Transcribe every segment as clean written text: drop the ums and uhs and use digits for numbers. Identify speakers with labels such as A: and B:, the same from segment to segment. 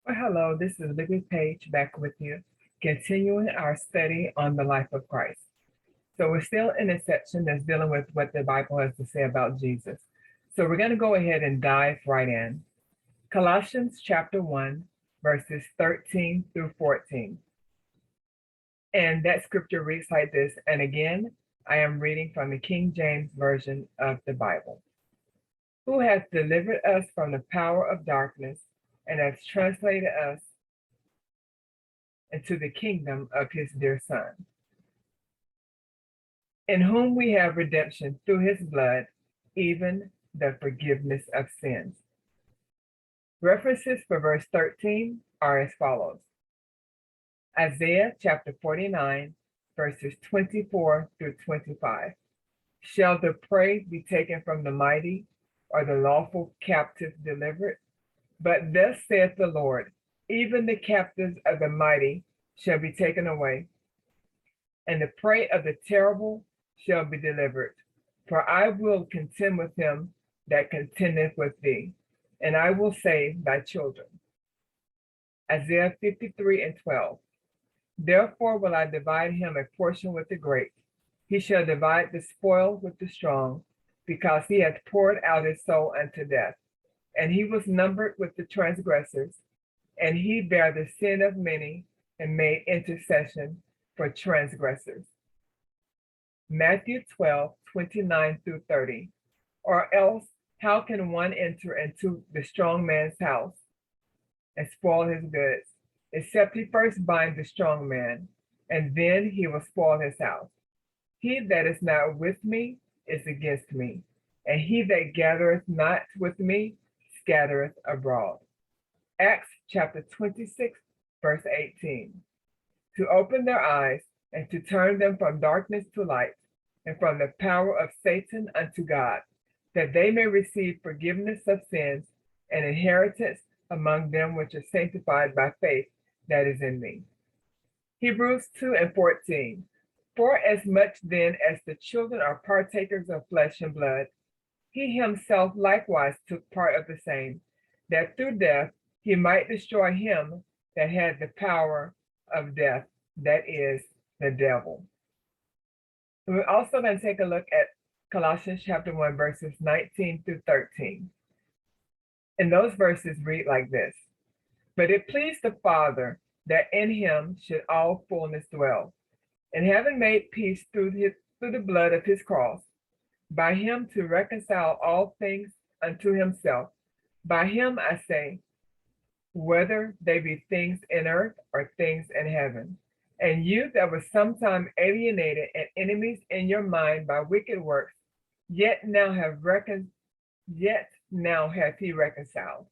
A: Well, hello, this is Libby Page back with you, continuing our study on the life of Christ. So we're still in a section that's dealing with what the Bible has to say about Jesus. So we're going to go ahead and dive right in. Colossians chapter 1, verses 13 through 14. And that scripture reads like this. And again, I am reading from the King James Version of the Bible. Who hath delivered us from the power of darkness and has translated us into the kingdom of his dear Son, in whom we have redemption through his blood, even the forgiveness of sins. References for verse 13 are as follows. Isaiah chapter 49, verses 24 through 25. Shall the prey be taken from the mighty, or the lawful captive delivered? But thus saith the Lord, even the captives of the mighty shall be taken away, and the prey of the terrible shall be delivered. For I will contend with him that contendeth with thee, and I will save thy children. Isaiah 53 and 12. Therefore will I divide him a portion with the great. He shall divide the spoil with the strong, because he hath poured out his soul unto death. And he was numbered with the transgressors, and he bare the sin of many, and made intercession for transgressors. Matthew 12, 29 through 30. Or else, how can one enter into the strong man's house and spoil his goods, except he first bind the strong man, and then he will spoil his house? He that is not with me is against me, and he that gathereth not with me scattereth abroad. Acts chapter 26, verse 18. To open their eyes and to turn them from darkness to light, and from the power of Satan unto God, that they may receive forgiveness of sins and inheritance among them which are sanctified by faith that is in me. Hebrews 2 and 14. For as much then as the children are partakers of flesh and blood, he himself likewise took part of the same, that through death he might destroy him that had the power of death, that is, the devil. And we're also going to take a look at Colossians chapter 1, verses 19 through 13. And those verses read like this. But it pleased the Father that in him should all fullness dwell, and having made peace through the blood of his cross, by him to reconcile all things unto himself. By him I say, whether they be things in earth or things in heaven. And you that were sometime alienated and enemies in your mind by wicked works, yet now hath he reconciled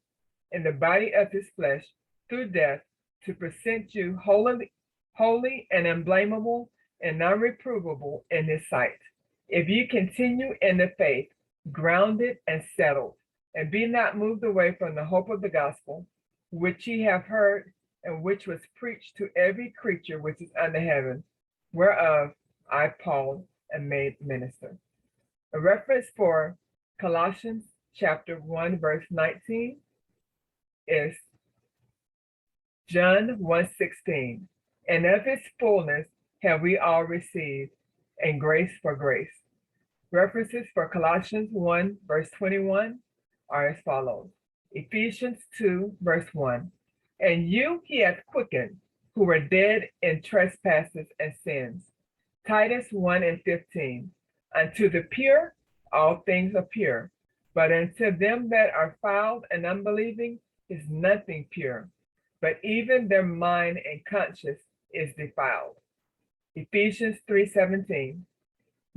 A: in the body of his flesh through death, to present you holy and unblameable and unreprovable in his sight. If you continue in the faith, grounded and settled, and be not moved away from the hope of the gospel, which ye have heard, and which was preached to every creature which is under heaven, whereof I, Paul, am made minister. A reference for Colossians chapter 1, verse 19 is John 1:16. And of his fullness have we all received, and grace for grace. References for Colossians 1, verse 21 are as follows. Ephesians 2, verse 1. And you he hath quickened, who were dead in trespasses and sins. Titus 1 and 15. Unto the pure, all things are pure, but unto them that are fouled and unbelieving is nothing pure, but even their mind and conscience is defiled. Ephesians 3:17.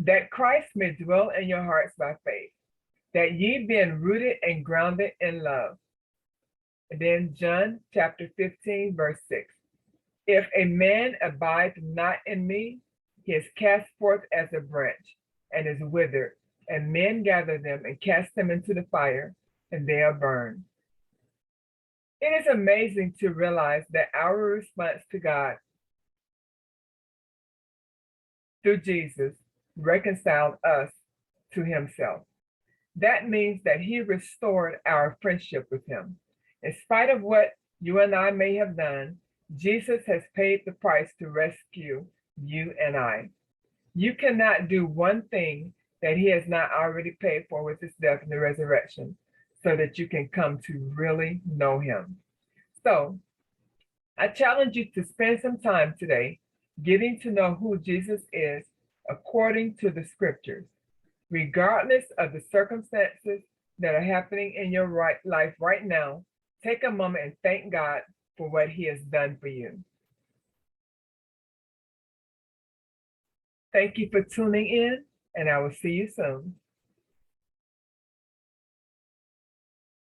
A: That Christ may dwell in your hearts by faith, that ye being rooted and grounded in love. And then John chapter 15, verse 6. If a man abide not in me, he is cast forth as a branch and is withered, and men gather them and cast them into the fire, and they are burned. It is amazing to realize that our response to God through Jesus reconciled us to himself. That means that he restored our friendship with him. In spite of what you and I may have done, Jesus has paid the price to rescue you and I. You cannot do one thing that he has not already paid for with his death and the resurrection so that you can come to really know him. So I challenge you to spend some time today getting to know who Jesus is according to the scriptures. Regardless of the circumstances that are happening in your life right now, take a moment and thank God for what he has done for you. Thank you for tuning in, and I will see you soon.